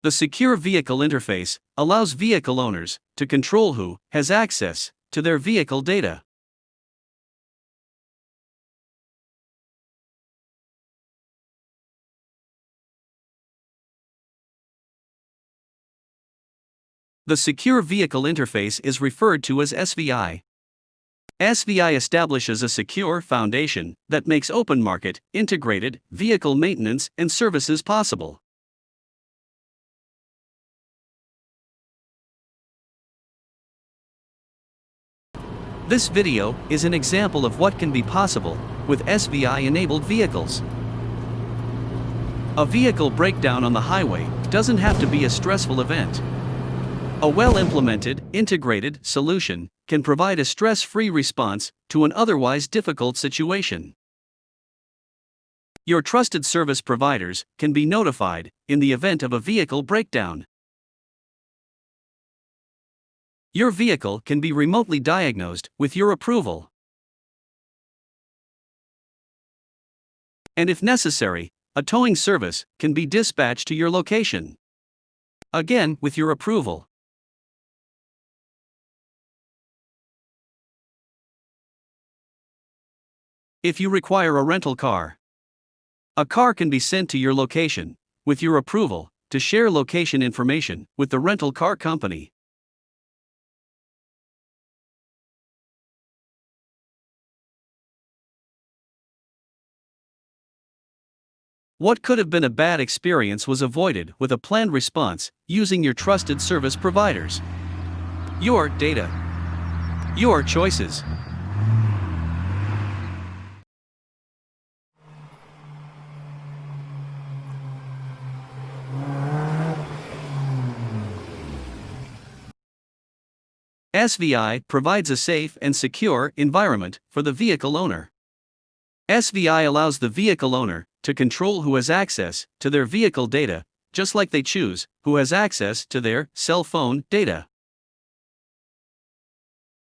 The secure vehicle interface allows vehicle owners to control who has access to their vehicle data. The secure vehicle interface is referred to as SVI. SVI establishes a secure foundation that makes open market, integrated vehicle maintenance and services possible. This video is an example of what can be possible with SVI-enabled vehicles. A vehicle breakdown on the highway doesn't have to be a stressful event. A well-implemented, integrated solution can provide a stress-free response to an otherwise difficult situation. Your trusted service providers can be notified in the event of a vehicle breakdown. Your vehicle can be remotely diagnosed with your approval. And if necessary, a towing service can be dispatched to your location. Again, with your approval. If you require a rental car, a car can be sent to your location, with your approval, to share location information with the rental car company. What could have been a bad experience was avoided with a planned response using your trusted service providers. Your data. Your choices. SVI provides a safe and secure environment for the vehicle owner. SVI allows the vehicle owner to control who has access to their vehicle data, just like they choose who has access to their cell phone data.